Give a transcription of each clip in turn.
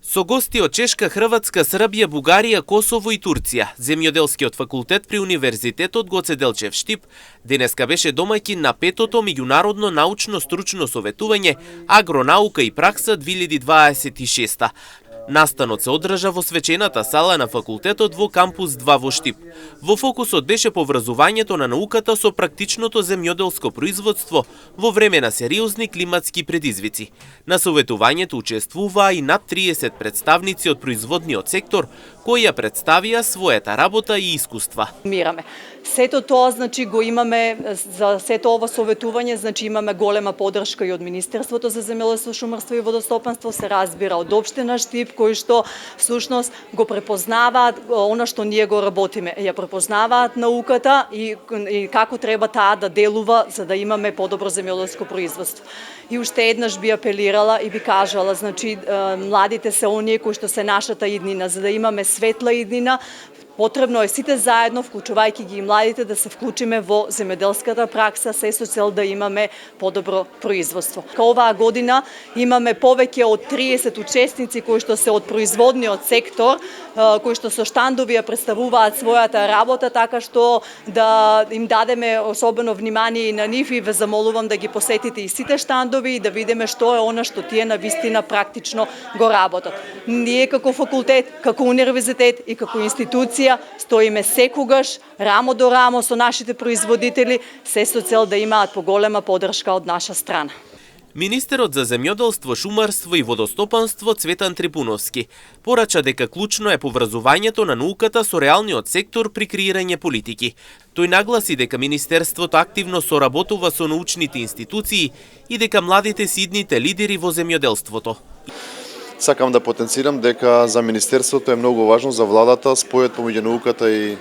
Со гости од Чешка, Хрватска, Србија, Бугарија, Косово и Турција, Земјоделскиот факултет при Универзитетот Гоце Делчев Штип денеска беше домаќин на 5-то меѓународно научно-стручно советување Агронаука и пракса 2026. Настанот се одржа во свечената сала на факултетот во кампус 2 во Штип. Во фокусот беше поврзувањето на науката со практичното земјоделско производство во време на сериозни климатски предизвици. На советувањето учествуваа и над 30 представници од производниот сектор кои ја представија својата работа и искуства. Сето тоа, го имаме за сето ова советување, имаме голема поддршка и од Министерството за земјоделство, шумарство и водостопанство, се разбира од општина Штип, кои што всушност го препознаваат она што ние го работиме, ја препознаваат науката и како треба таа да делува за да имаме подобро земјоделско производство. И уште еднаш би апелирала и би кажала, младите се оние кои што се нашата иднина, за да имаме светла иднина. Потребно е сите заедно, вклучувајќи ги и младите, да се вклучиме во земјоделската пракса, се со цел да имаме подобро производство. Оваа година имаме повеќе од 30 учесници кои што се од производниот сектор, кои што со штандови ја представуваат својата работа, така што да им дадеме особено внимание и на нив и ве замолувам да ги посетите и сите штандови и да видиме што е она што тие навистина практично го работат. Ние како факултет, како универзитет и како институција стоиме секогаш рамо до рамо со нашите производители, се со цел да имаат поголема поддршка од наша страна. Министерот за земјоделство, шумарство и водостопанство Цветан Трипуновски порача дека клучно е поврзувањето на науката со реалниот сектор при креирање политики. Тој нагласи дека Министерството активно соработува со научните институции и дека младите се идните лидери во земјоделството. Сакам да потенцирам дека за Министерството е многу важно за владата спојот помеѓу науката и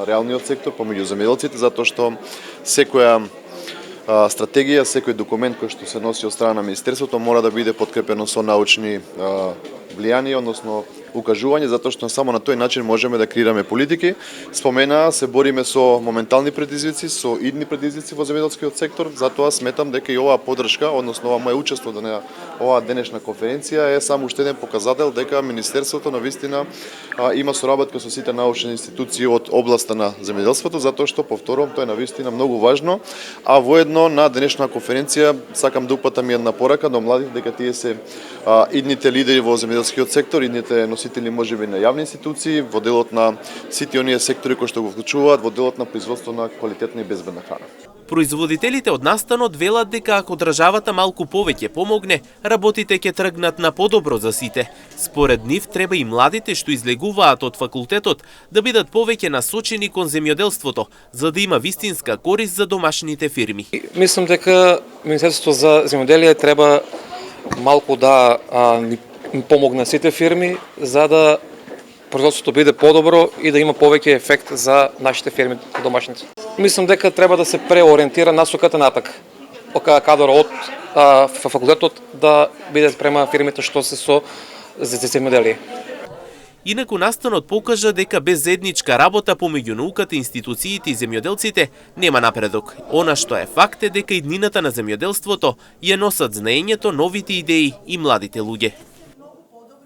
реалниот сектор, помеѓу земјоделците, затоа што секоја стратегија, секој документ кој што се носи од страна на Министерството мора да биде подкрепено со научни влијанија, односно укажување, затоа што само на тој начин можеме да креираме политики. Спомена, се бориме со моментални предизвици, со идни предизвици во земјоделскиот сектор, затоа сметам дека и оваа поддршка, односно ова моје учество на оваа денешна конференција е само уште еден показател дека Министерството навистина има соработка со сите научни институции од областа на земјоделството, затоа што повторувам, тоа е навистина многу важно, а воедно на денешна конференција сакам да упатам една порака до младите дека тие се идните лидери во земјоделскиот сектор, идните носители можеби на јавни институции, во делот на сите оние сектори кои што го вклучуваат во делот на производство на квалитетна и безбедна храна. Производителите од настанот велат дека ако државата малку повеќе помогне, работите ќе тргнат на подобро за сите. Според нив треба и младите што излегуваат од факултетот да бидат повеќе насочени кон земјоделството, за да има вистинска корист за домашните фирми. Мислам дека Министерството за земјоделие треба малку да ни помогна сите фирми за да производството биде подобро и да има повеќе ефект за нашите фирми домашници. Мислам дека треба да се преориентира насоката натак. Кадар од факултетот да биде према фирмите што се со земјоделие. Инаку настанот покажа дека без заедничка работа помеѓу науката, институциите и земјоделците нема напредок. Она што е факт е дека иднината на земјоделството ја носат знаењето, новите идеи и младите луѓе.